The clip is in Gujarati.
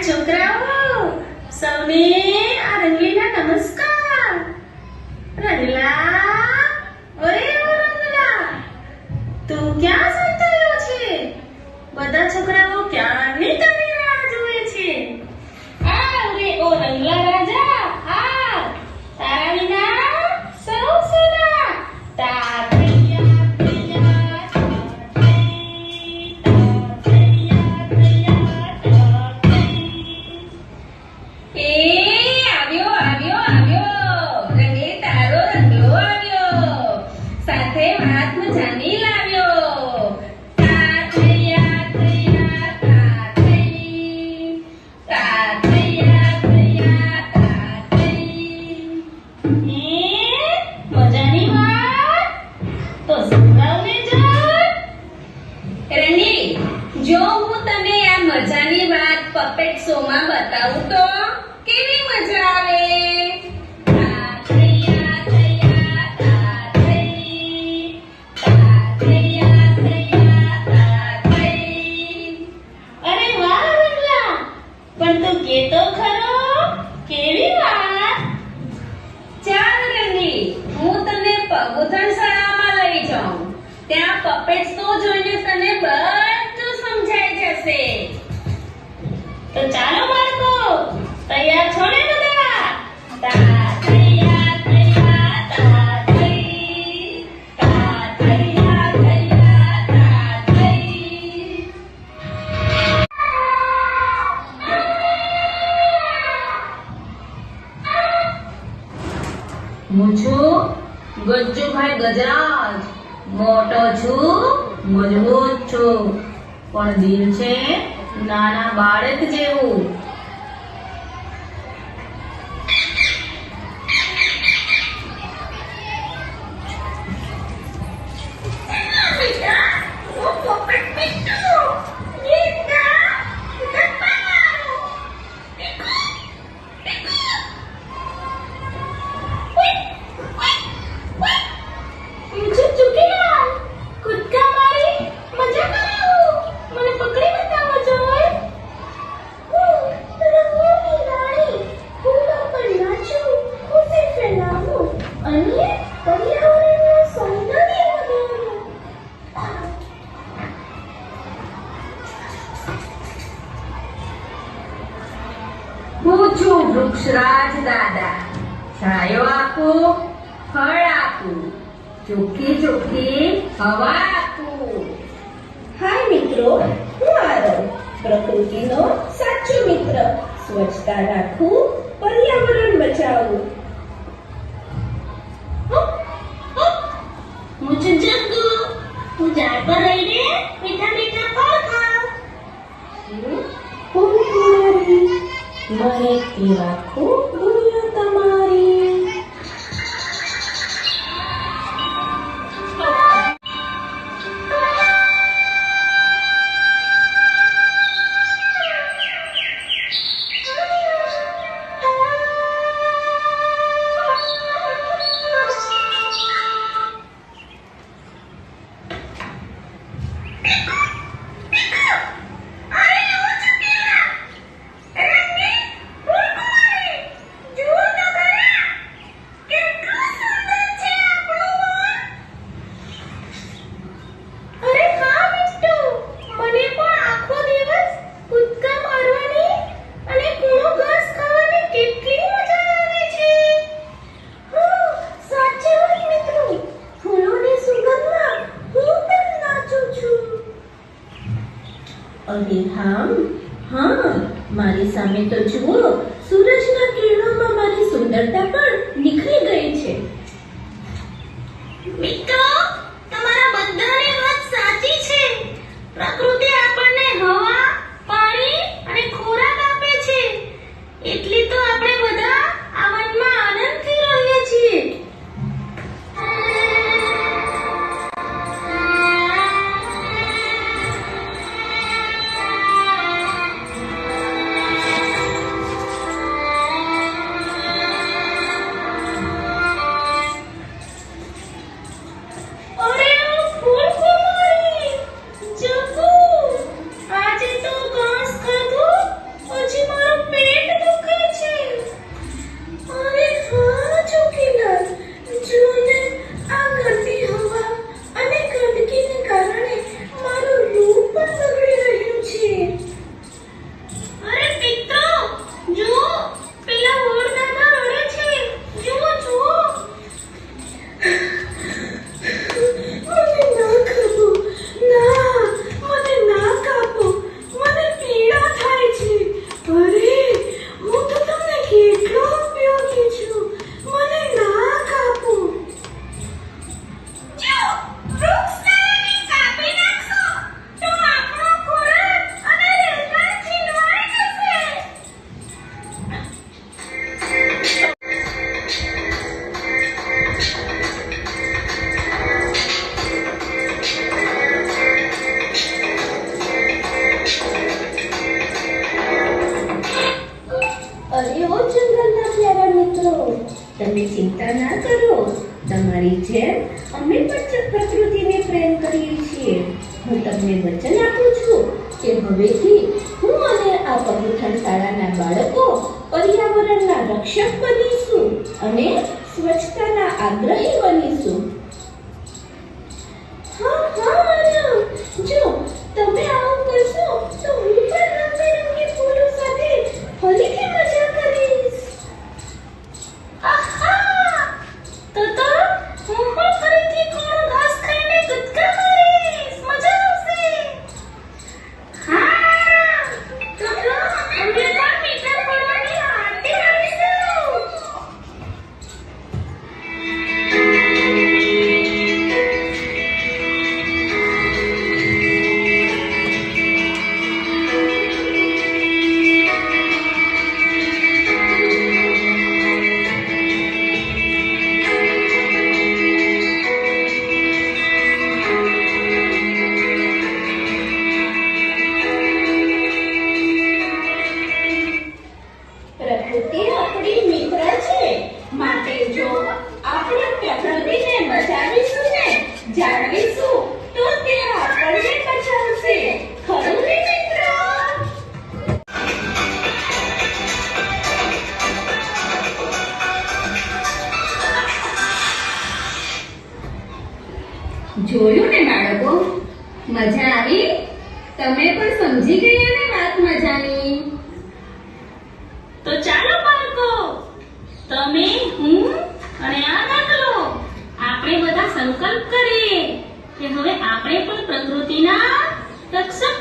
છોકરાઓ સૌને આ રંગલીના નમસ્કાર. રંગલા, ઓરે ઓ રંગલા, તું ક્યાં સંતાયો છે? બધા છોકરાઓ ક્યારની તારી રાહ જુએ છે. આ રે ઓ રંગલા રાજા, આ તારા વિના સૌ સુના. જો હું તને આ મજાની વાત પપેટ શો માં બતાવું તો કેવી મજા આવે. અરે વાહ રંગલા, પણ તું કેતો ખરો કેવી વાત. ચાલ રંગી, હું તને પગુથણ શાળામાં લઈ જાઉં. ત્યાં પપેટ શો જોઈને તને બધું સમજાઈ જશે. તો ચાલો બાળકો, તૈયાર છો ને બધા? હું છું ગજ્જુભાઈ ગજરાજ. મોટો છું, મજબૂત છું, પણ દિલ છે નાના બાળક જેવું. હું છું વૃક્ષરાજ દાદા. છાયો આપું, ફળ આપું, ચોખ્ખી ચોખ્ખી હવા આપું. હાય મિત્રો, હું આરવ, પ્રકૃતિનો સાચો મિત્ર. સ્વચ્છતા રાખવું, પર્યાવરણ બચાવવું. હું છું જગ્ગુ. હું ઝાડ પર રહીને મીઠા મીઠા ફળ ખાઉં. હું કુંવારી, મહેકતી રાખું દુનિયા તમારી. અરે હા, મારી સામે તો જુઓ, સૂરજના કિરણોમાં મારી સુંદરતા પણ નિખરી ગઈ. તમે ચિંતા ના કરો, તમારી જેમ અમે પણ પ્રકૃતિને પ્રેમ કરીએ છીએ. હું તમને વચન આપું છું કે હવેથી હું અને આ પગુથણ શાળાના બાળકો પર્યાવરણના રક્ષક બનીશું અને સ્વચ્છતાના આગ્રહી બનીશું. હા હા આરવ, જો તમે આવું કરશો તો હું પણ રંગબેરંગી ફૂલો સાથે ફરીથી મજા કરીશ. આહા! તો હું પણ ફરીથી કોણું ઘાસ ખાઈને કૂદકા મારીશ. મજા આવશે. હા! તો અમે પણ મીઠા ફળોની આરતી કરીશું. પ્રકૃતિ આપણી મિત્ર છે, માટે જો આપણે પ્રકૃતિને બચાવીશું ને જાળવીશું તો તે આપણને બચાવશે. ખરું ને મિત્રો? જોયું ને બાળકો, મજા આવી? તમે પણ સમજી ગયા ને વાત મજાની? તો ચાલો બાળકો, તમે, હું અને આ દાખલો આપણે બધા સંકલ્પ કરીએ કે હવે આપણે પણ પ્રકૃતિના રક્ષક